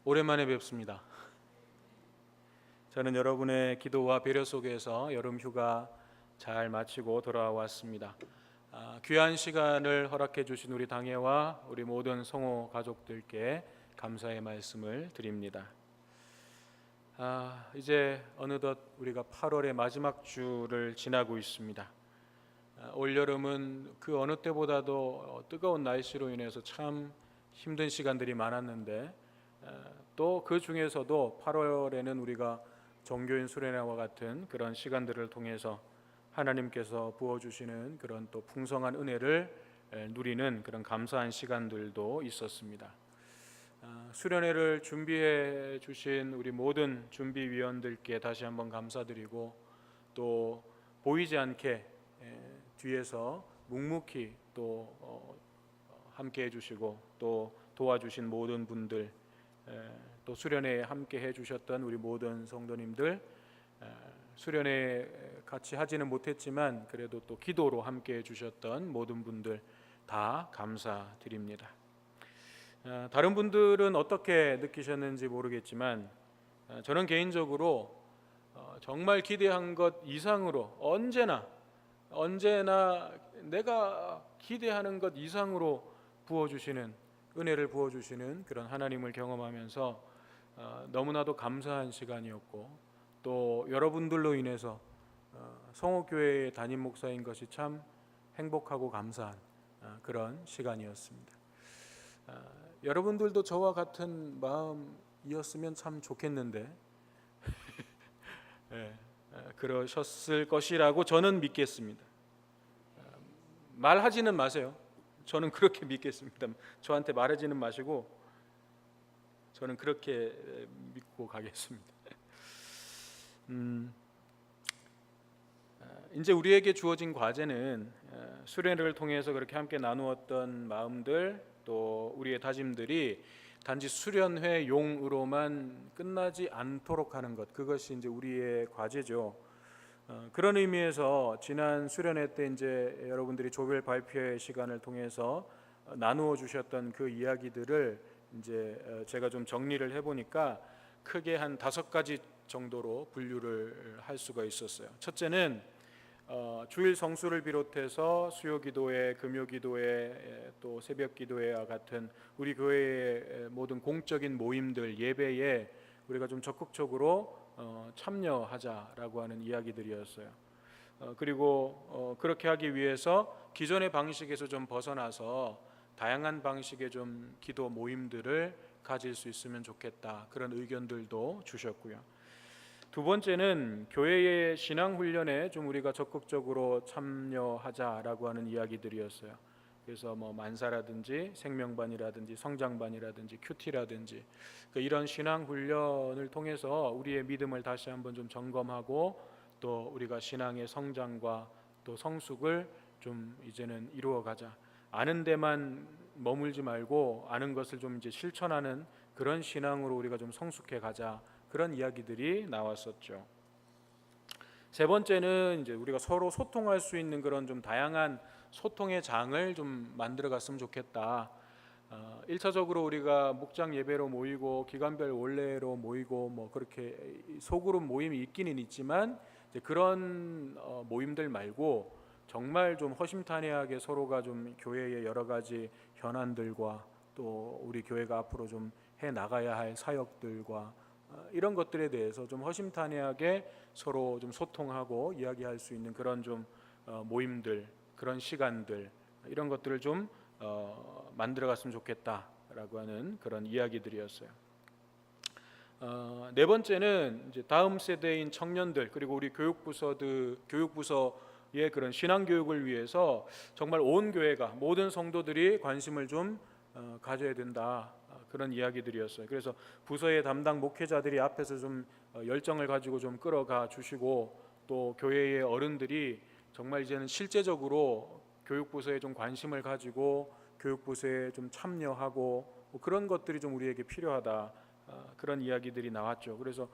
오랜만에 뵙습니다. 저는 여러분의 기도와 배려 속에서 여름 휴가 잘 마치고 돌아왔습니다. 귀한 시간을 허락해 주신 우리 당회와 우리 모든 성호 가족들께 감사의 말씀을 드립니다. 이제 어느덧 우리가 8월의 마지막 주를 지나고 있습니다. 올 여름은 그 어느 때보다도 뜨거운 날씨로 인해서 참 힘든 시간들이 많았는데 또 그 중에서도 8월에는 우리가 종교인 수련회와 같은 그런 시간들을 통해서 하나님께서 부어주시는 그런 또 풍성한 은혜를 누리는 그런 감사한 시간들도 있었습니다. 수련회를 준비해 주신 우리 모든 준비위원들께 다시 한번 감사드리고, 또 보이지 않게 뒤에서 묵묵히 또 함께 해주시고 또 도와주신 모든 분들, 또 수련회에 함께 해주셨던 우리 모든 성도님들, 수련회 같이 하지는 못했지만 그래도 또 기도로 함께 해주셨던 모든 분들 다 감사드립니다. 다른 분들은 어떻게 느끼셨는지 모르겠지만 저는 개인적으로 정말 기대한 것 이상으로 언제나 내가 기대하는 것 이상으로 부어주시는, 은혜를 부어주시는 그런 하나님을 경험하면서 너무나도 감사한 시간이었고, 또 여러분들로 인해서 성호교회의 담임 목사인 것이 참 행복하고 감사한 그런 시간이었습니다. 여러분들도 저와 같은 마음이었으면 참 좋겠는데 그러셨을 것이라고 저는 믿겠습니다. 말하지는 마세요. 저는 그렇게 믿겠습니다. 저한테 말하지는 마시고 저는 그렇게 믿고 가겠습니다. 이제 우리에게 주어진 과제는 수련회를 통해서 그렇게 함께 나누었던 마음들, 또 우리의 다짐들이 단지 수련회용으로만 끝나지 않도록 하는 것, 그것이 이제 우리의 과제죠. 그런 의미에서 지난 수련회 때 이제 여러분들이 조별 발표의 시간을 통해서 나누어 주셨던 그 이야기들을 이제 제가 좀 정리를 해보니까 크게 한 5가지 정도로 분류를 할 수가 있었어요. 첫째는 주일 성수를 비롯해서 수요기도회, 금요기도회, 또 새벽기도회와 같은 우리 교회의 모든 공적인 모임들, 예배에 우리가 좀 적극적으로 참여하자라고 하는 이야기들이었어요. 그리고 그렇게 하기 위해서 기존의 방식에서 좀 벗어나서 다양한 방식의 좀 기도 모임들을 가질 수 있으면 좋겠다, 그런 의견들도 주셨고요. 두 번째는 교회의 신앙 훈련에 좀 우리가 적극적으로 참여하자라고 하는 이야기들이었어요. 그래서 뭐 만사라든지 생명반이라든지 성장반이라든지 큐티라든지 이런 신앙 훈련을 통해서 우리의 믿음을 다시 한번 좀 점검하고, 또 우리가 신앙의 성장과 또 성숙을 좀 이제는 이루어가자. 아는 데만 머물지 말고 아는 것을 좀 이제 실천하는 그런 신앙으로 우리가 좀 성숙해 가자, 그런 이야기들이 나왔었죠. 세 번째는 이제 우리가 서로 소통할 수 있는 그런 좀 다양한 소통의 장을 좀 만들어 갔으면 좋겠다. 1차적으로 우리가 목장 예배로 모이고 기간별 원례로 모이고 뭐 그렇게 소그룹 모임이 있기는 있지만 이제 그런 모임들 말고 정말 좀 허심탄회하게 서로가 좀 교회의 여러 가지 현안들과 또 우리 교회가 앞으로 좀 해 나가야 할 사역들과 이런 것들에 대해서 좀 허심탄회하게 서로 좀 소통하고 이야기할 수 있는 그런 좀 모임들, 그런 시간들, 이런 것들을 좀 만들어 갔으면 좋겠다라고 하는 그런 이야기들이었어요. 네 번째는 이제 다음 세대인 청년들, 그리고 우리 교육부서의 그런 신앙 교육을 위해서 정말 온 교회가, 모든 성도들이 관심을 좀 가져야 된다, 그런 이야기들이었어요. 그래서 부서의 담당 목회자들이 앞에서 좀 열정을 가지고 좀 끌어가 주시고, 또 교회의 어른들이 정말 이제는 실제적으로 교육부서에 좀 관심을 가지고 교육부서에 좀 참여하고 그런 것들이 좀 우리에게 필요하다, 그런 이야기들이 나왔죠. 그래서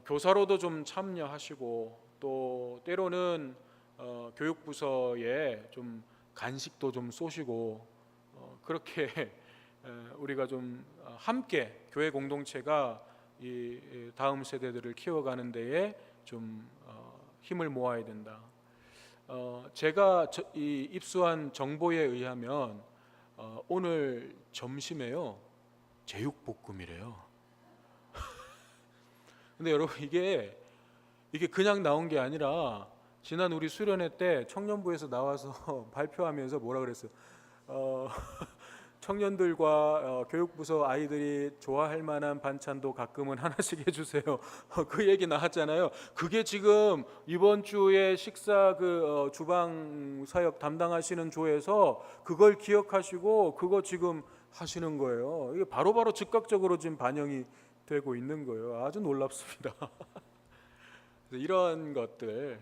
교사로도 좀 참여하시고, 또 때로는 교육부서에 좀 간식도 좀 쏘시고 그렇게 우리가 좀 함께 교회 공동체가 이 다음 세대들을 키워가는 데에 좀 힘을 모아야 된다. 제가 이 입수한 정보에 의하면 오늘 점심에요 제육볶음이래요. 근데 여러분 이게 그냥 나온 게 아니라 지난 우리 수련회 때 청년부에서 나와서 발표하면서 뭐라 그랬어요? 청년들과 교육부서 아이들이 좋아할 만한 반찬도 가끔은 하나씩 해주세요. 그 얘기 나왔잖아요. 그게 지금 이번 주에 식사 주방 사역 담당하시는 조에서 그걸 기억하시고 그거 지금 하시는 거예요. 이게 바로바로 즉각적으로 지금 반영이 되고 있는 거예요. 아주 놀랍습니다. 이런 것들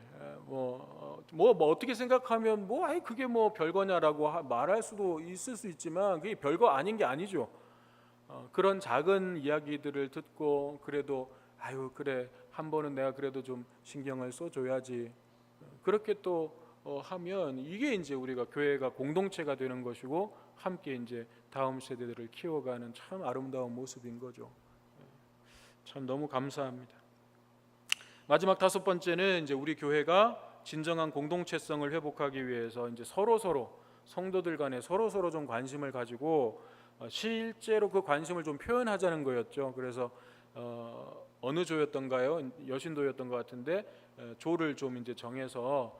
어떻게 생각하면 그게 별거냐라고 말할 수도 있을 수 있지만 그게 별거 아닌 게 아니죠. 그런 작은 이야기들을 듣고 그래도 그래 한 번은 내가 그래도 좀 신경을 써줘야지 그렇게 또 하면 이게 이제 우리가 교회가 공동체가 되는 것이고 함께 이제 다음 세대들을 키워가는 참 아름다운 모습인 거죠. 참 너무 감사합니다. 마지막 다섯 번째는 이제 우리 교회가 진정한 공동체성을 회복하기 위해서 이제 서로 성도들 간에 서로 좀 관심을 가지고 실제로 그 관심을 좀 표현하자는 거였죠. 그래서 어느 조였던가요? 여신도였던 것 같은데 조를 좀 이제 정해서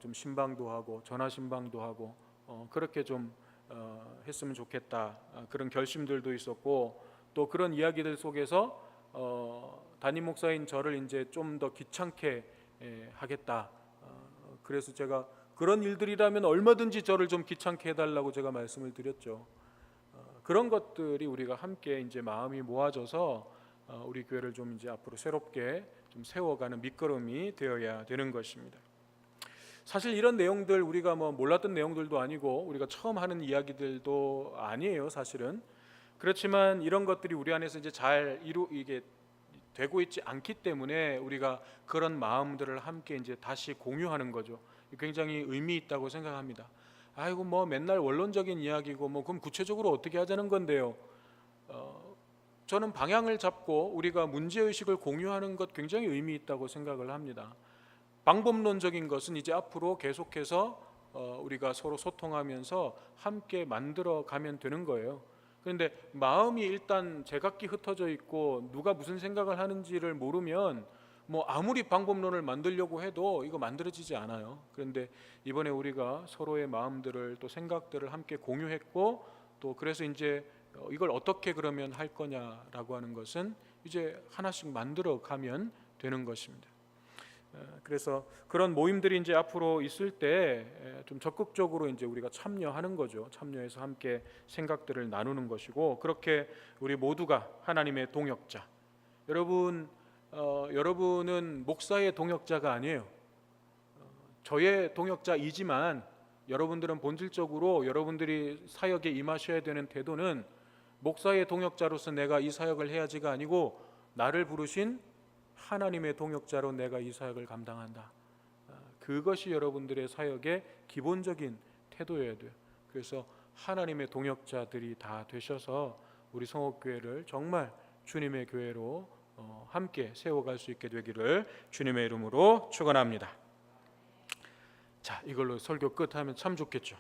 좀 신방도 하고 전화 신방도 하고 그렇게 좀 했으면 좋겠다. 그런 결심들도 있었고 또 그런 이야기들 속에서 담임 목사인 저를 이제 좀 더 귀찮게 하겠다. 그래서 제가 그런 일들이라면 얼마든지 저를 좀 귀찮게 해달라고 제가 말씀을 드렸죠. 그런 것들이 우리가 함께 이제 마음이 모아져서 우리 교회를 좀 이제 앞으로 새롭게 좀 세워가는 밑거름이 되어야 되는 것입니다. 사실 이런 내용들 우리가 몰랐던 내용들도 아니고 우리가 처음 하는 이야기들도 아니에요, 사실은. 그렇지만 이런 것들이 우리 안에서 이제 잘 이게 되고 있지 않기 때문에 우리가 그런 마음들을 함께 이제 다시 공유하는 거죠. 굉장히 의미 있다고 생각합니다. 맨날 원론적인 이야기고 그럼 구체적으로 어떻게 하자는 건데요. 저는 방향을 잡고 우리가 문제의식을 공유하는 것 굉장히 의미 있다고 생각을 합니다. 방법론적인 것은 이제 앞으로 계속해서 우리가 서로 소통하면서 함께 만들어 가면 되는 거예요. 그런데 마음이 일단 제각기 흩어져 있고 누가 무슨 생각을 하는지를 모르면 아무리 방법론을 만들려고 해도 이거 만들어지지 않아요. 그런데 이번에 우리가 서로의 마음들을 또 생각들을 함께 공유했고 또 그래서 이제 이걸 어떻게 그러면 할 거냐라고 하는 것은 이제 하나씩 만들어 가면 되는 것입니다. 그래서 그런 모임들이 이제 앞으로 있을 때 좀 적극적으로 이제 우리가 참여하는 거죠. 참여해서 함께 생각들을 나누는 것이고 그렇게 우리 모두가 하나님의 동역자. 여러분은 목사의 동역자가 아니에요. 저의 동역자이지만 여러분들은 본질적으로 여러분들이 사역에 임하셔야 되는 태도는 목사의 동역자로서 내가 이 사역을 해야지가 아니고 나를 부르신 하나님의 동역자로 내가 이 사역을 감당한다. 그것이 여러분들의 사역의 기본적인 태도여야 돼요. 그래서 하나님의 동역자들이 다 되셔서 우리 성옥교회를 정말 주님의 교회로 함께 세워갈 수 있게 되기를 주님의 이름으로 축원합니다. 자, 이걸로 설교 끝하면 참 좋겠죠.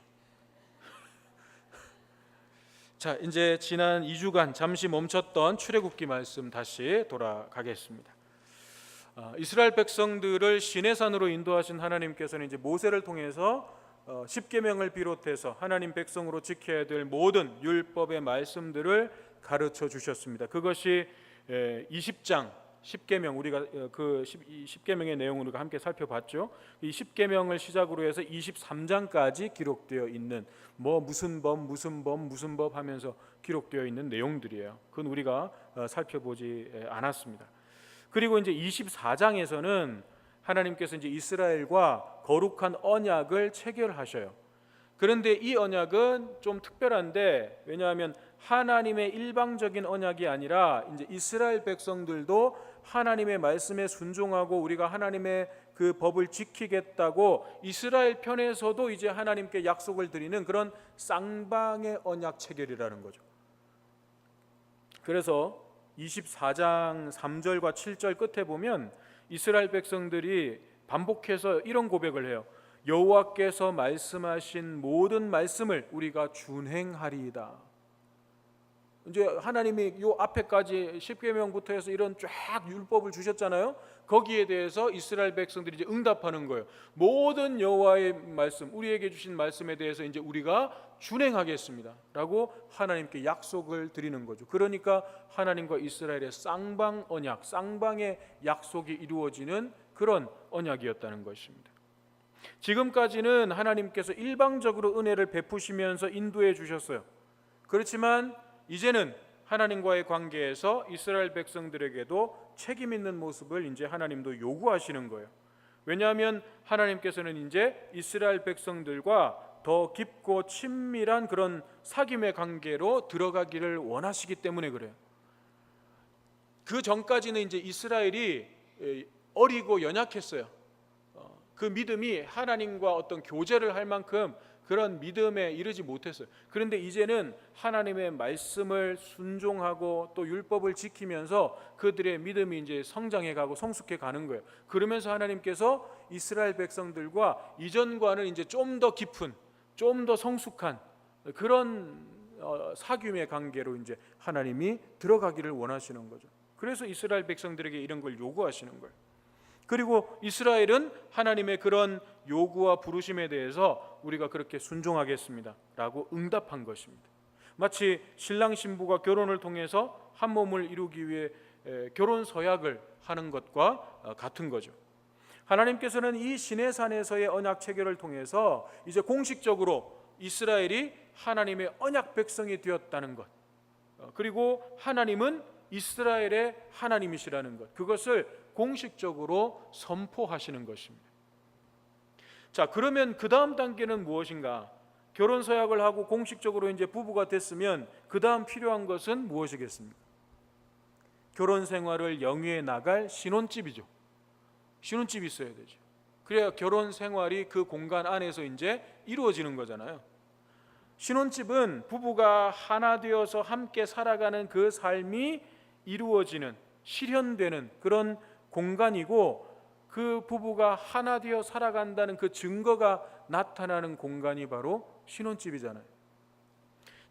자, 이제 지난 2주간 잠시 멈췄던 출애굽기 말씀 다시 돌아가겠습니다. 이스라엘 백성들을 시내산으로 인도하신 하나님께서는 이제 모세를 통해서 십계명을 비롯해서 하나님 백성으로 지켜야 될 모든 율법의 말씀들을 가르쳐 주셨습니다. 그것이 20장 십계명 우리가 그 10계명의 내용을 우리가 함께 살펴봤죠. 이 10계명을 시작으로 해서 23장까지 기록되어 있는 무슨 법 하면서 기록되어 있는 내용들이에요. 그건 우리가 살펴보지 않았습니다. 그리고 이제 24장에서는 하나님께서 이제 이스라엘과 거룩한 언약을 체결하셔요. 그런데 이 언약은 좀 특별한데 왜냐하면 하나님의 일방적인 언약이 아니라 이제 이스라엘 백성들도 하나님의 말씀에 순종하고 우리가 하나님의 그 법을 지키겠다고 이스라엘 편에서도 이제 하나님께 약속을 드리는 그런 쌍방의 언약 체결이라는 거죠. 그래서 24장 3절과 7절 끝에 보면 이스라엘 백성들이 반복해서 이런 고백을 해요. 여호와께서 말씀하신 모든 말씀을 우리가 준행하리이다. 이제 하나님이 요 앞에까지 십계명부터 해서 이런 쫙 율법을 주셨잖아요. 거기에 대해서 이스라엘 백성들이 이제 응답하는 거예요. 모든 여호와의 말씀, 우리에게 주신 말씀에 대해서 이제 우리가 준행하겠습니다라고 하나님께 약속을 드리는 거죠. 그러니까 하나님과 이스라엘의 쌍방 언약, 쌍방의 약속이 이루어지는 그런 언약이었다는 것입니다. 지금까지는 하나님께서 일방적으로 은혜를 베푸시면서 인도해 주셨어요. 그렇지만 이제는 하나님과의 관계에서 이스라엘 백성들에게도 책임 있는 모습을 이제 하나님도 요구하시는 거예요. 왜냐하면 하나님께서는 이제 이스라엘 백성들과 더 깊고 친밀한 그런 사귐의 관계로 들어가기를 원하시기 때문에 그래요. 그 전까지는 이제 이스라엘이 어리고 연약했어요. 그 믿음이 하나님과 어떤 교제를 할 만큼 그런 믿음에 이르지 못했어요. 그런데 이제는 하나님의 말씀을 순종하고 또 율법을 지키면서 그들의 믿음이 이제 성장해가고 성숙해 가는 거예요. 그러면서 하나님께서 이스라엘 백성들과 이전과는 이제 좀 더 깊은, 좀 더 성숙한 그런 사귐의 관계로 이제 하나님이 들어가기를 원하시는 거죠. 그래서 이스라엘 백성들에게 이런 걸 요구하시는 거예요. 그리고 이스라엘은 하나님의 그런 요구와 부르심에 대해서 우리가 그렇게 순종하겠습니다 라고 응답한 것입니다. 마치 신랑 신부가 결혼을 통해서 한 몸을 이루기 위해 결혼 서약을 하는 것과 같은 거죠. 하나님께서는 이 시내산에서의 언약 체결을 통해서 이제 공식적으로 이스라엘이 하나님의 언약 백성이 되었다는 것, 그리고 하나님은 이스라엘의 하나님이시라는 것, 그것을 공식적으로 선포하시는 것입니다. 자, 그러면 그 다음 단계는 무엇인가? 결혼 서약을 하고 공식적으로 이제 부부가 됐으면 그 다음 필요한 것은 무엇이겠습니까? 결혼 생활을 영위해 나갈 신혼집이죠. 신혼집이 있어야 되죠. 그래야 결혼 생활이 그 공간 안에서 이제 이루어지는 거잖아요. 신혼집은 부부가 하나 되어서 함께 살아가는 그 삶이 이루어지는, 실현되는 그런 공간이고, 그 부부가 하나 되어 살아간다는 그 증거가 나타나는 공간이 바로 신혼집이잖아요.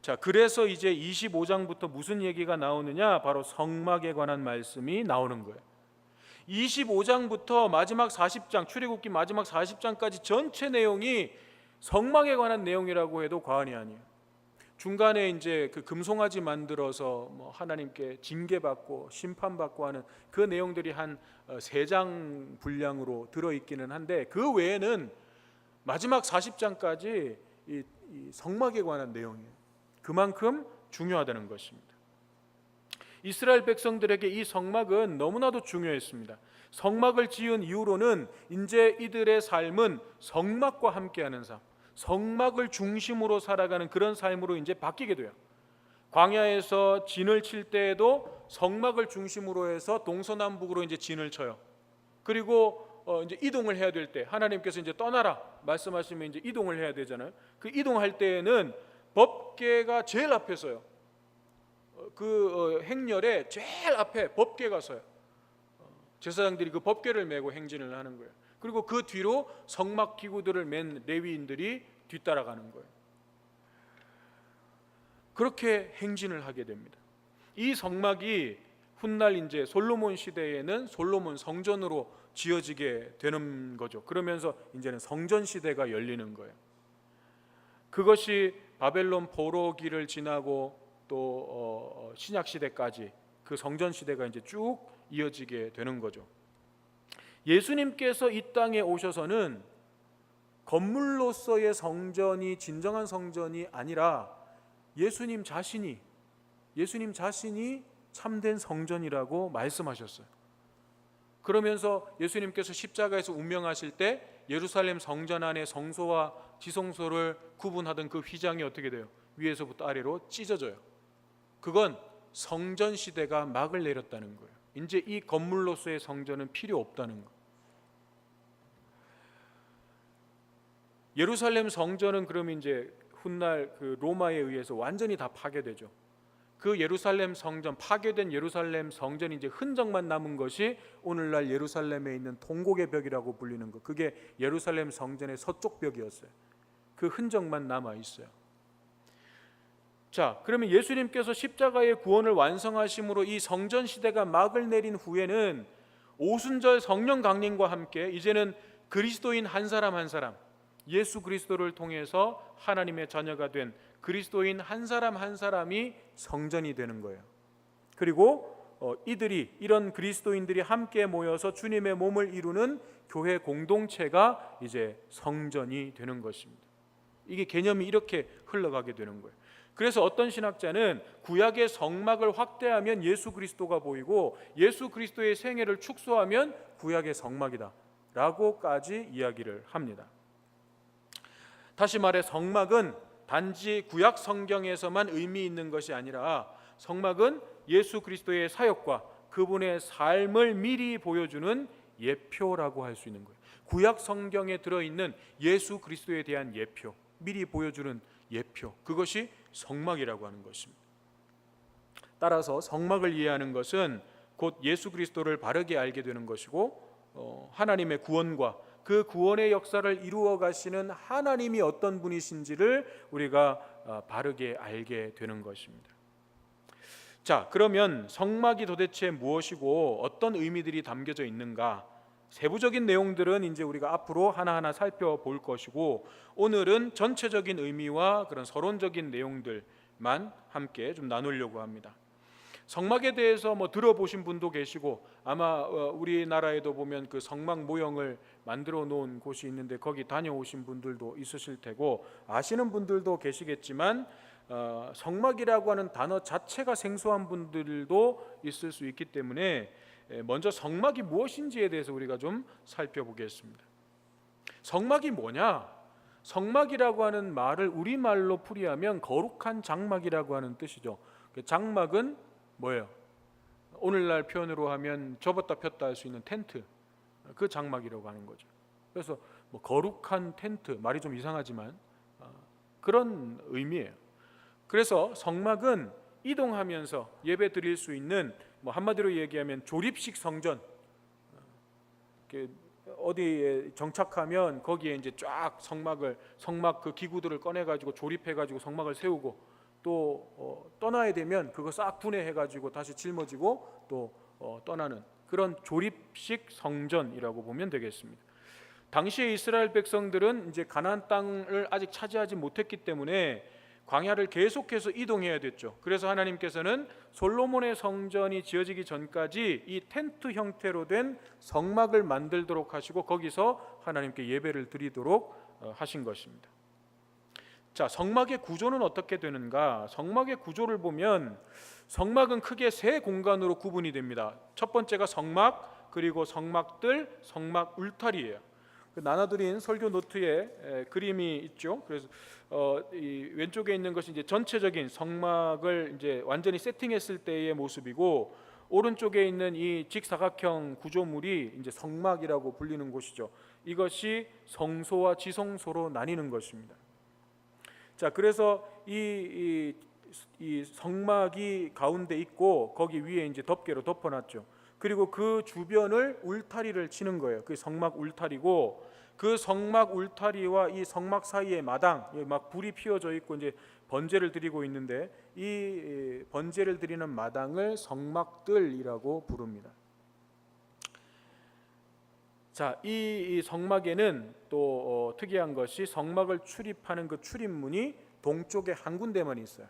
자, 그래서 이제 25장부터 무슨 얘기가 나오느냐? 바로 성막에 관한 말씀이 나오는 거예요. 25장부터 마지막 40장, 출애굽기 마지막 40장까지 전체 내용이 성막에 관한 내용이라고 해도 과언이 아니에요. 중간에 이제 그 금송아지 만들어서 뭐 하나님께 징계받고 심판받고 하는 그 내용들이 한 3장 분량으로 들어있기는 한데, 그 외에는 마지막 40장까지 이 성막에 관한 내용이에요. 그만큼 중요하다는 것입니다. 이스라엘 백성들에게 이 성막은 너무나도 중요했습니다. 성막을 지은 이후로는 이제 이들의 삶은 성막과 함께하는 삶, 성막을 중심으로 살아가는 그런 삶으로 이제 바뀌게 돼요. 광야에서 진을 칠 때에도 성막을 중심으로 해서 동서남북으로 이제 진을 쳐요. 그리고 이제 이동을 해야 될 때 하나님께서 이제 떠나라 말씀하시면 이제 이동을 해야 되잖아요. 그 이동할 때에는 법궤가 제일 앞에 서요. 그 행렬에 제일 앞에 법궤가 서요. 제사장들이 그 법궤를 메고 행진을 하는 거예요. 그리고 그 뒤로 성막 기구들을 맨 레위인들이 뒤따라가는 거예요. 그렇게 행진을 하게 됩니다. 이 성막이 훗날 이제 솔로몬 시대에는 솔로몬 성전으로 지어지게 되는 거죠. 그러면서 이제는 성전 시대가 열리는 거예요. 그것이 바벨론 포로기를 지나고 또 신약 시대까지 그 성전 시대가 이제 쭉 이어지게 되는 거죠. 예수님께서 이 땅에 오셔서는 건물로서의 성전이 진정한 성전이 아니라 예수님 자신이 참된 성전이라고 말씀하셨어요. 그러면서 예수님께서 십자가에서 운명하실 때 예루살렘 성전 안에 성소와 지성소를 구분하던 그 휘장이 어떻게 돼요? 위에서부터 아래로 찢어져요. 그건 성전 시대가 막을 내렸다는 거예요. 이제 이 건물로서의 성전은 필요 없다는 거. 예루살렘 성전은 그럼 이제 훗날 그 로마에 의해서 완전히 다 파괴되죠. 그 예루살렘 성전, 파괴된 예루살렘 성전이 이제 흔적만 남은 것이 오늘날 예루살렘에 있는 동곡의 벽이라고 불리는 것, 그게 예루살렘 성전의 서쪽 벽이었어요. 그 흔적만 남아 있어요. 자, 그러면 예수님께서 십자가의 구원을 완성하심으로 이 성전 시대가 막을 내린 후에는 오순절 성령 강림과 함께 이제는 그리스도인 한 사람 한 사람, 예수 그리스도를 통해서 하나님의 자녀가 된 그리스도인 한 사람 한 사람이 성전이 되는 거예요. 그리고 이런 그리스도인들이 함께 모여서 주님의 몸을 이루는 교회 공동체가 이제 성전이 되는 것입니다. 이게 개념이 이렇게 흘러가게 되는 거예요. 그래서 어떤 신학자는 구약의 성막을 확대하면 예수 그리스도가 보이고 예수 그리스도의 생애를 축소하면 구약의 성막이다 라고까지 이야기를 합니다. 다시 말해 성막은 단지 구약 성경에서만 의미 있는 것이 아니라 성막은 예수 그리스도의 사역과 그분의 삶을 미리 보여주는 예표라고 할 수 있는 거예요. 구약 성경에 들어있는 예수 그리스도에 대한 예표, 미리 보여주는 예표, 그것이 성막이라고 하는 것입니다. 따라서 성막을 이해하는 것은 곧 예수 그리스도를 바르게 알게 되는 것이고 하나님의 구원과 그 구원의 역사를 이루어 가시는 하나님이 어떤 분이신지를 우리가 바르게 알게 되는 것입니다. 자, 그러면 성막이 도대체 무엇이고 어떤 의미들이 담겨져 있는가? 세부적인 내용들은 이제 우리가 앞으로 하나하나 살펴볼 것이고, 오늘은 전체적인 의미와 그런 서론적인 내용들만 함께 좀 나누려고 합니다. 성막에 대해서 들어보신 분도 계시고, 아마 우리나라에도 보면 그 성막 모형을 만들어 놓은 곳이 있는데 거기 다녀오신 분들도 있으실 테고 아시는 분들도 계시겠지만 성막이라고 하는 단어 자체가 생소한 분들도 있을 수 있기 때문에 먼저 성막이 무엇인지에 대해서 우리가 좀 살펴보겠습니다. 성막이 뭐냐? 성막이라고 하는 말을 우리말로 풀이하면 거룩한 장막이라고 하는 뜻이죠. 장막은 뭐예요? 오늘날 표현으로 하면 접었다 폈다 할 수 있는 텐트, 그 장막이라고 하는 거죠. 그래서 거룩한 텐트, 말이 좀 이상하지만 그런 의미예요. 그래서 성막은 이동하면서 예배 드릴 수 있는, 한마디로 얘기하면 조립식 성전, 어디에 정착하면 거기에 이제 쫙 성막 그 기구들을 꺼내 가지고 조립해 가지고 성막을 세우고, 또 떠나야 되면 그거 싹 분해해 가지고 다시 짊어지고 또 떠나는 그런 조립식 성전이라고 보면 되겠습니다. 당시에 이스라엘 백성들은 이제 가나안 땅을 아직 차지하지 못했기 때문에 광야를 계속해서 이동해야 됐죠. 그래서 하나님께서는 솔로몬의 성전이 지어지기 전까지 이 텐트 형태로 된 성막을 만들도록 하시고 거기서 하나님께 예배를 드리도록 하신 것입니다. 자, 성막의 구조는 어떻게 되는가? 성막의 구조를 보면 성막은 크게 세 공간으로 구분이 됩니다. 첫 번째가 성막, 그리고 성막들, 성막 울타리예요. 나눠드린 설교 노트에 그림이 있죠. 그래서 이 왼쪽에 있는 것이 이제 전체적인 성막을 이제 완전히 세팅했을 때의 모습이고, 오른쪽에 있는 이 직사각형 구조물이 이제 성막이라고 불리는 곳이죠. 이것이 성소와 지성소로 나뉘는 것입니다. 자, 그래서 이 성막이 가운데 있고 거기 위에 이제 덮개로 덮어놨죠. 그리고 그 주변을 울타리를 치는 거예요. 그 성막 울타리고, 그 성막 울타리와 이 성막 사이의 마당, 막 불이 피어져 있고 이제 번제를 드리고 있는데 이 번제를 드리는 마당을 성막들이라고 부릅니다. 자, 이 성막에는 또 특이한 것이 성막을 출입하는 그 출입문이 동쪽에 한 군데만 있어요.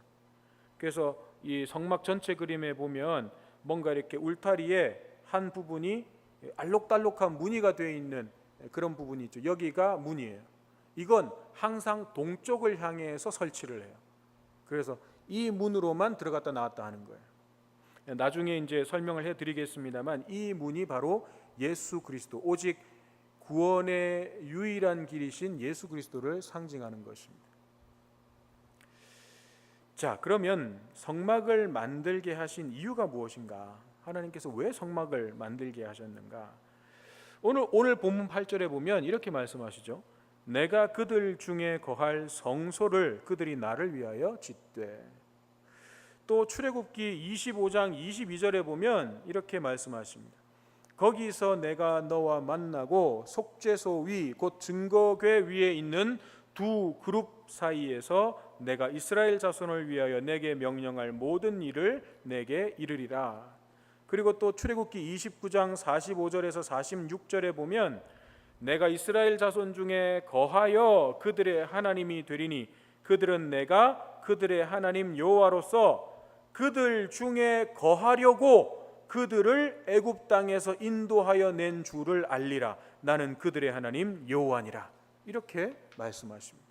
그래서 이 성막 전체 그림에 보면 뭔가 이렇게 울타리에 한 부분이 알록달록한 무늬가 되어 있는 그런 부분이 있죠. 여기가 문이에요. 이건 항상 동쪽을 향해서 설치를 해요. 그래서 이 문으로만 들어갔다 나왔다 하는 거예요. 나중에 이제 설명을 해드리겠습니다만 이 문이 바로 예수 그리스도, 오직 구원의 유일한 길이신 예수 그리스도를 상징하는 것입니다. 자, 그러면 성막을 만들게 하신 이유가 무엇인가? 하나님께서 왜 성막을 만들게 하셨는가? 오늘 본문 8절에 보면 이렇게 말씀하시죠. 내가 그들 중에 거할 성소를 그들이 나를 위하여 짓되. 또 출애굽기 25장 22절에 보면 이렇게 말씀하십니다. 거기서 내가 너와 만나고 속죄소 위 곧 증거궤 위에 있는 두 그룹 사이에서 내가 이스라엘 자손을 위하여 내게 명령할 모든 일을 내게 이르리라. 그리고 또 출애굽기 29장 45절에서 46절에 보면 내가 이스라엘 자손 중에 거하여 그들의 하나님이 되리니 그들은 내가 그들의 하나님 여호와로서 그들 중에 거하려고 그들을 애굽 땅에서 인도하여 낸 줄을 알리라. 나는 그들의 하나님 여호와니라. 이렇게 말씀하십니다.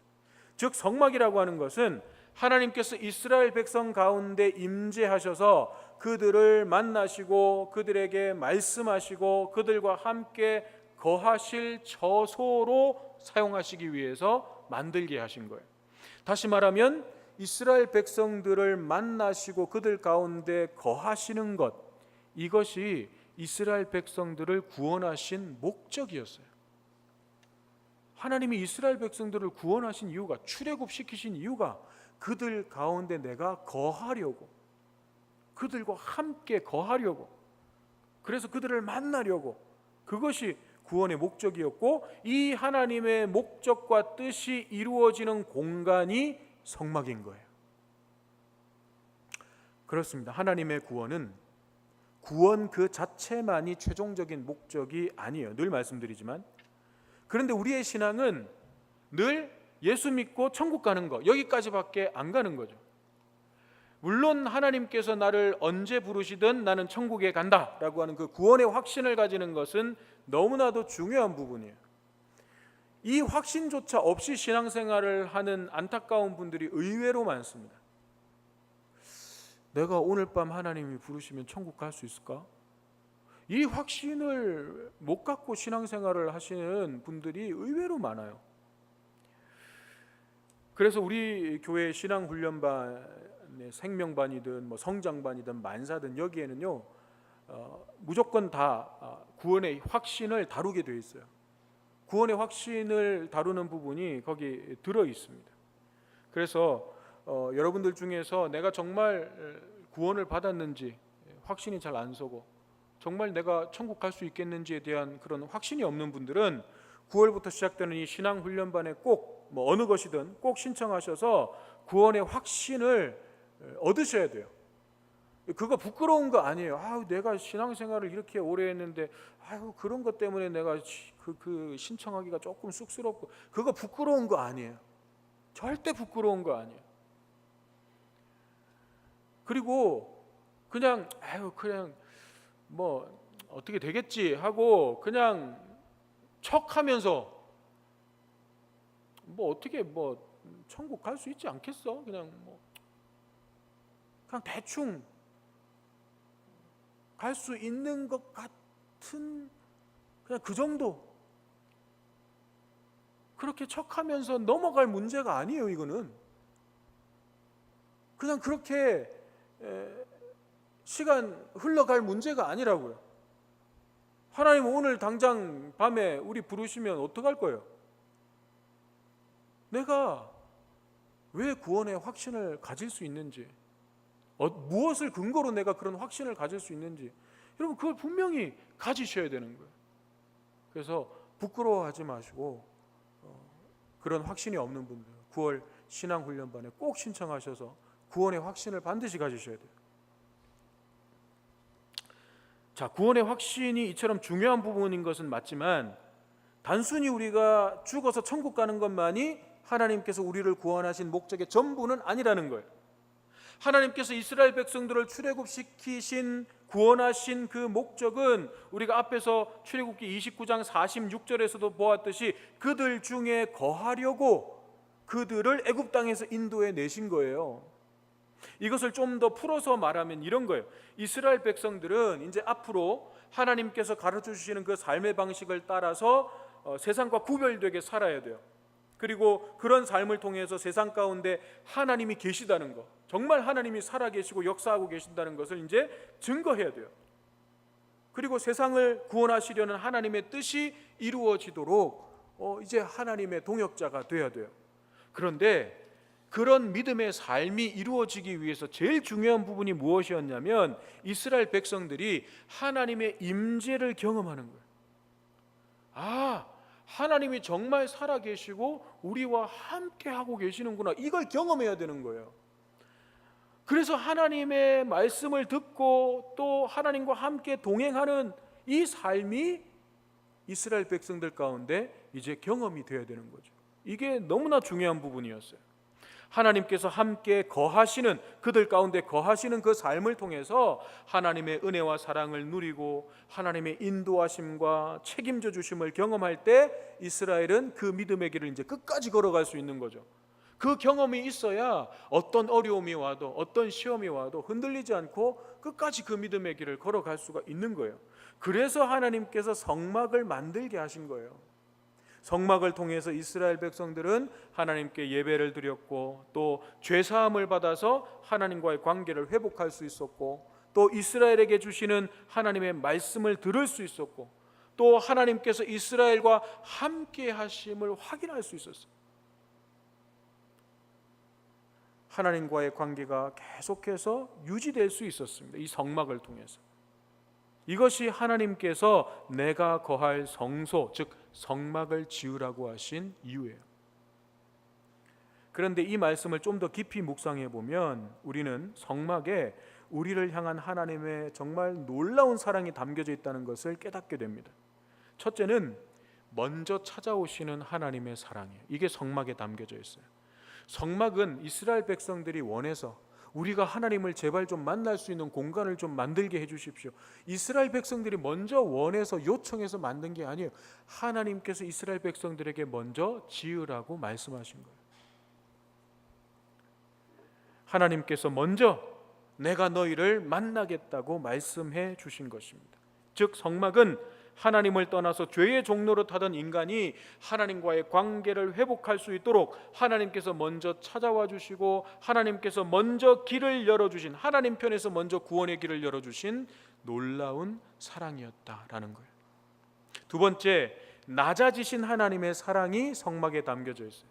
즉 성막이라고 하는 것은 하나님께서 이스라엘 백성 가운데 임재하셔서 그들을 만나시고 그들에게 말씀하시고 그들과 함께 거하실 처소로 사용하시기 위해서 만들게 하신 거예요. 다시 말하면 이스라엘 백성들을 만나시고 그들 가운데 거하시는 것, 이것이 이스라엘 백성들을 구원하신 목적이었어요. 하나님이 이스라엘 백성들을 구원하신 이유가, 출애굽시키신 이유가 그들 가운데 내가 거하려고, 그들과 함께 거하려고, 그래서 그들을 만나려고, 그것이 구원의 목적이었고, 이 하나님의 목적과 뜻이 이루어지는 공간이 성막인 거예요. 그렇습니다. 하나님의 구원은 구원 그 자체만이 최종적인 목적이 아니에요. 늘 말씀드리지만. 그런데 우리의 신앙은 늘 예수 믿고 천국 가는 거, 여기까지밖에 안 가는 거죠. 물론 하나님께서 나를 언제 부르시든 나는 천국에 간다라고 하는 그 구원의 확신을 가지는 것은 너무나도 중요한 부분이에요. 이 확신조차 없이 신앙생활을 하는 안타까운 분들이 의외로 많습니다. 내가 오늘 밤 하나님이 부르시면 천국 갈 수 있을까? 이 확신을 못 갖고 신앙생활을 하시는 분들이 의외로 많아요. 그래서 우리 교회 신앙훈련반의 생명반이든 뭐 성장반이든 만사든 여기에는요 무조건 다 구원의 확신을 다루게 되어 있어요. 구원의 확신을 다루는 부분이 거기 들어 있습니다. 그래서 여러분들 중에서 내가 정말 구원을 받았는지 확신이 잘 안 서고 정말 내가 천국 갈 수 있겠는지에 대한 그런 확신이 없는 분들은 9월부터 시작되는 이 신앙훈련반에 꼭 뭐 어느 것이든 꼭 신청하셔서 구원의 확신을 얻으셔야 돼요. 그거 부끄러운 거 아니에요. 내가 신앙생활을 이렇게 오래 했는데 그런 것 때문에 내가 그 신청하기가 조금 쑥스럽고, 그거 부끄러운 거 아니에요. 절대 부끄러운 거 아니에요. 그리고 그냥 뭐 어떻게 되겠지 하고 그냥 척하면서 뭐 어떻게 뭐 천국 갈 수 있지 않겠어? 그냥 대충 갈 수 있는 것 같은 그냥 그 정도, 그렇게 척하면서 넘어갈 문제가 아니에요. 이거는 그냥 그렇게 시간 흘러갈 문제가 아니라고요. 하나님 오늘 당장 밤에 우리 부르시면 어떡할 거예요? 내가 왜 구원의 확신을 가질 수 있는지, 무엇을 근거로 내가 그런 확신을 가질 수 있는지, 여러분 그걸 분명히 가지셔야 되는 거예요. 그래서 부끄러워하지 마시고 그런 확신이 없는 분들 9월 신앙훈련반에 꼭 신청하셔서 구원의 확신을 반드시 가지셔야 돼요. 자, 구원의 확신이 이처럼 중요한 부분인 것은 맞지만 단순히 우리가 죽어서 천국 가는 것만이 하나님께서 우리를 구원하신 목적의 전부는 아니라는 거예요. 하나님께서 이스라엘 백성들을 출애굽시키신 구원하신 그 목적은 우리가 앞에서 출애굽기 29장 46절에서도 보았듯이 그들 중에 거하려고 그들을 애굽 땅에서 인도해 내신 거예요. 이것을 좀 더 풀어서 말하면 이런 거예요. 이스라엘 백성들은 이제 앞으로 하나님께서 가르쳐 주시는 그 삶의 방식을 따라서 세상과 구별되게 살아야 돼요. 그리고 그런 삶을 통해서 세상 가운데 하나님이 계시다는 것, 정말 하나님이 살아계시고 역사하고 계신다는 것을 이제 증거해야 돼요. 그리고 세상을 구원하시려는 하나님의 뜻이 이루어지도록 이제 하나님의 동역자가 돼야 돼요. 그런데 그런 믿음의 삶이 이루어지기 위해서 제일 중요한 부분이 무엇이었냐면 이스라엘 백성들이 하나님의 임재를 경험하는 거예요. 아, 하나님이 정말 살아계시고 우리와 함께 하고 계시는구나, 이걸 경험해야 되는 거예요. 그래서 하나님의 말씀을 듣고 또 하나님과 함께 동행하는 이 삶이 이스라엘 백성들 가운데 이제 경험이 되어야 되는 거죠. 이게 너무나 중요한 부분이었어요. 하나님께서 함께 거하시는, 그들 가운데 거하시는 그 삶을 통해서 하나님의 은혜와 사랑을 누리고 하나님의 인도하심과 책임져 주심을 경험할 때 이스라엘은 그 믿음의 길을 이제 끝까지 걸어갈 수 있는 거죠. 그 경험이 있어야 어떤 어려움이 와도 어떤 시험이 와도 흔들리지 않고 끝까지 그 믿음의 길을 걸어갈 수가 있는 거예요. 그래서 하나님께서 성막을 만들게 하신 거예요. 성막을 통해서 이스라엘 백성들은 하나님께 예배를 드렸고 또 죄사함을 받아서 하나님과의 관계를 회복할 수 있었고 또 이스라엘에게 주시는 하나님의 말씀을 들을 수 있었고 또 하나님께서 이스라엘과 함께 하심을 확인할 수 있었어요. 하나님과의 관계가 계속해서 유지될 수 있었습니다. 이 성막을 통해서. 이것이 하나님께서 내가 거할 성소, 즉 성막을 지으라고 하신 이유예요. 그런데 이 말씀을 좀 더 깊이 묵상해 보면 우리는 성막에 우리를 향한 하나님의 정말 놀라운 사랑이 담겨져 있다는 것을 깨닫게 됩니다. 첫째는 먼저 찾아오시는 하나님의 사랑이에요. 이게 성막에 담겨져 있어요. 성막은 이스라엘 백성들이 원해서 우리가 하나님을 제발 좀 만날 수 있는 공간을 좀 만들게 해주십시오, 이스라엘 백성들이 먼저 원해서 요청해서 만든 게 아니에요. 하나님께서 이스라엘 백성들에게 먼저 지으라고 말씀하신 거예요. 하나님께서 먼저 내가 너희를 만나겠다고 말씀해 주신 것입니다. 즉 성막은 하나님을 떠나서 죄의 종로로 타던 인간이 하나님과의 관계를 회복할 수 있도록 하나님께서 먼저 찾아와 주시고 하나님께서 먼저 길을 열어주신, 하나님 편에서 먼저 구원의 길을 열어주신 놀라운 사랑이었다라는 거예요. 두 번째, 낮아지신 하나님의 사랑이 성막에 담겨져 있어요.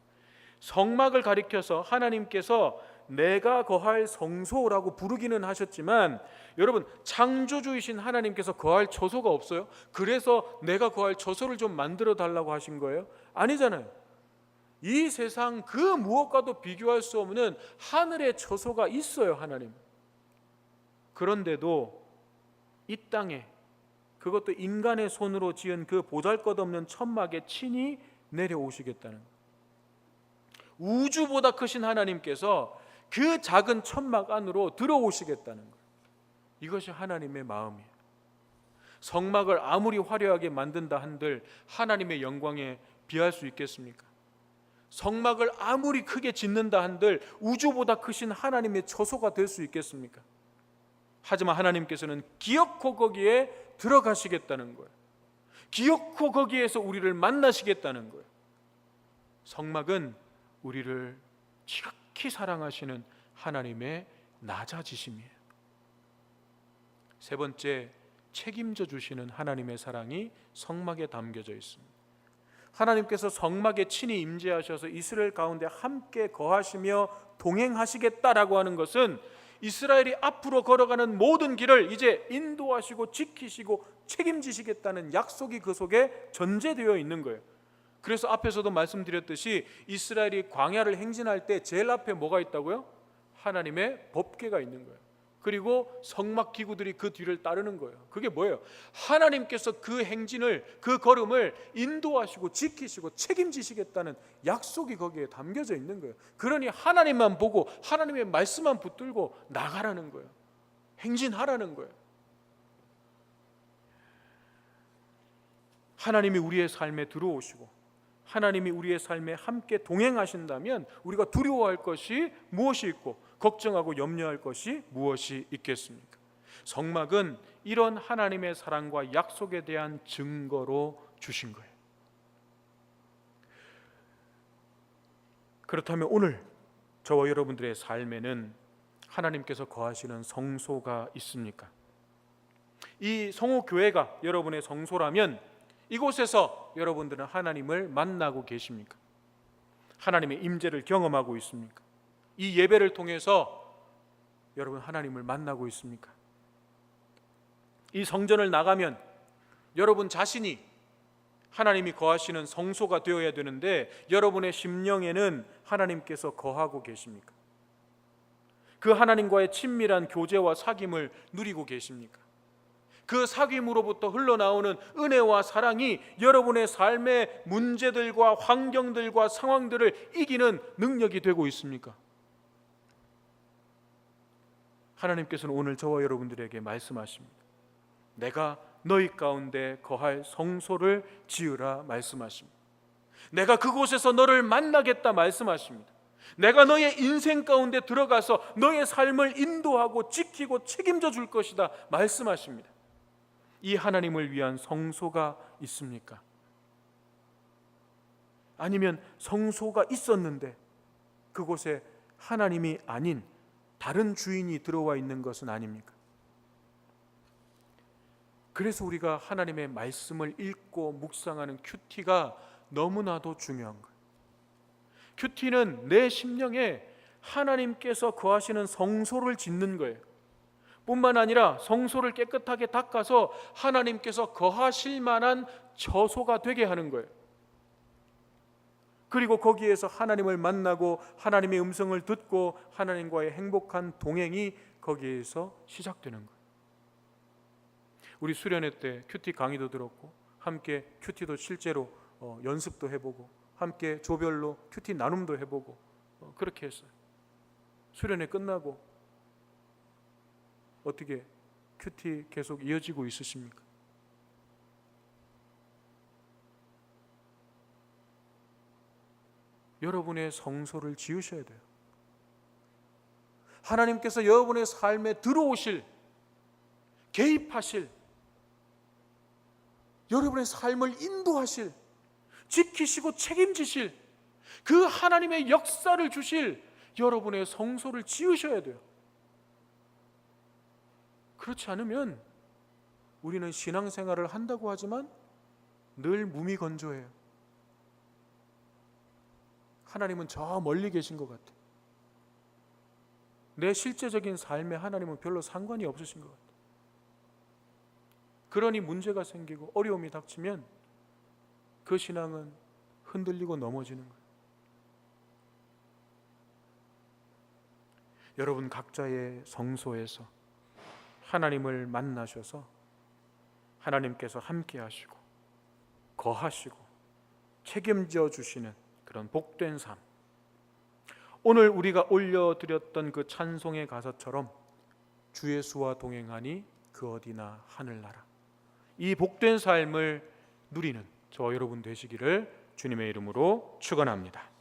성막을 가리켜서 하나님께서 내가 거할 성소라고 부르기는 하셨지만 여러분, 창조주이신 하나님께서 거할 처소가 없어요? 그래서 내가 거할 처소를 좀 만들어 달라고 하신 거예요? 아니잖아요. 이 세상 그 무엇과도 비교할 수 없는 하늘의 처소가 있어요, 하나님. 그런데도 이 땅에, 그것도 인간의 손으로 지은 그 보잘것없는 천막에 친히 내려오시겠다는 거예요. 우주보다 크신 하나님께서 그 작은 천막 안으로 들어오시겠다는 거예요. 이것이 하나님의 마음이에요. 성막을 아무리 화려하게 만든다 한들 하나님의 영광에 비할 수 있겠습니까? 성막을 아무리 크게 짓는다 한들 우주보다 크신 하나님의 처소가 될 수 있겠습니까? 하지만 하나님께서는 기어코 거기에 들어가시겠다는 거예요. 기어코 거기에서 우리를 만나시겠다는 거예요. 성막은 우리를 지극히 사랑하시는 하나님의 낮아지심이에요. 세 번째, 책임져 주시는 하나님의 사랑이 성막에 담겨져 있습니다. 하나님께서 성막에 친히 임재하셔서 이스라엘 가운데 함께 거하시며 동행하시겠다라고 하는 것은 이스라엘이 앞으로 걸어가는 모든 길을 이제 인도하시고 지키시고 책임지시겠다는 약속이 그 속에 전제되어 있는 거예요. 그래서 앞에서도 말씀드렸듯이 이스라엘이 광야를 행진할 때 제일 앞에 뭐가 있다고요? 하나님의 법궤가 있는 거예요. 그리고 성막 기구들이 그 뒤를 따르는 거예요. 그게 뭐예요? 하나님께서 그 행진을, 그 걸음을 인도하시고 지키시고 책임지시겠다는 약속이 거기에 담겨져 있는 거예요. 그러니 하나님만 보고 하나님의 말씀만 붙들고 나가라는 거예요. 행진하라는 거예요. 하나님이 우리의 삶에 들어오시고 하나님이 우리의 삶에 함께 동행하신다면 우리가 두려워할 것이 무엇이 있고 걱정하고 염려할 것이 무엇이 있겠습니까? 성막은 이런 하나님의 사랑과 약속에 대한 증거로 주신 거예요. 그렇다면 오늘 저와 여러분들의 삶에는 하나님께서 거하시는 성소가 있습니까? 이 성호교회가 여러분의 성소라면 이곳에서 여러분들은 하나님을 만나고 계십니까? 하나님의 임재를 경험하고 있습니까? 이 예배를 통해서 여러분 하나님을 만나고 있습니까? 이 성전을 나가면 여러분 자신이 하나님이 거하시는 성소가 되어야 되는데 여러분의 심령에는 하나님께서 거하고 계십니까? 그 하나님과의 친밀한 교제와 사귐을 누리고 계십니까? 그 사귐으로부터 흘러나오는 은혜와 사랑이 여러분의 삶의 문제들과 환경들과 상황들을 이기는 능력이 되고 있습니까? 하나님께서는 오늘 저와 여러분들에게 말씀하십니다. 내가 너희 가운데 거할 성소를 지으라 말씀하십니다. 내가 그곳에서 너를 만나겠다 말씀하십니다. 내가 너의 인생 가운데 들어가서 너의 삶을 인도하고 지키고 책임져 줄 것이다 말씀하십니다. 이 하나님을 위한 성소가 있습니까? 아니면 성소가 있었는데 그곳에 하나님이 아닌 다른 주인이 들어와 있는 것은 아닙니까? 그래서 우리가 하나님의 말씀을 읽고 묵상하는 큐티가 너무나도 중요한 거예요. 큐티는 내 심령에 하나님께서 거하시는 성소를 짓는 거예요. 뿐만 아니라 성소를 깨끗하게 닦아서 하나님께서 거하실 만한 처소가 되게 하는 거예요. 그리고 거기에서 하나님을 만나고 하나님의 음성을 듣고 하나님과의 행복한 동행이 거기에서 시작되는 거예요. 우리 수련회 때 큐티 강의도 들었고 함께 큐티도 실제로 연습도 해보고 함께 조별로 큐티 나눔도 해보고 그렇게 했어요. 수련회 끝나고 어떻게 큐티 계속 이어지고 있으십니까? 여러분의 성소를 지으셔야 돼요. 하나님께서 여러분의 삶에 들어오실, 개입하실, 여러분의 삶을 인도하실, 지키시고 책임지실 그 하나님의 역사를 주실 여러분의 성소를 지으셔야 돼요. 그렇지 않으면 우리는 신앙생활을 한다고 하지만 늘 무미건조해요. 하나님은 저 멀리 계신 것 같아요. 내 실제적인 삶에 하나님은 별로 상관이 없으신 것 같아요. 그러니 문제가 생기고 어려움이 닥치면 그 신앙은 흔들리고 넘어지는 거예요. 여러분 각자의 성소에서 하나님을 만나셔서 하나님께서 함께 하시고 거하시고 책임져 주시는 그런 복된 삶, 오늘 우리가 올려드렸던 그 찬송의 가사처럼 주 예수와 동행하니 그 어디나 하늘나라, 이 복된 삶을 누리는 저와 여러분 되시기를 주님의 이름으로 축원합니다.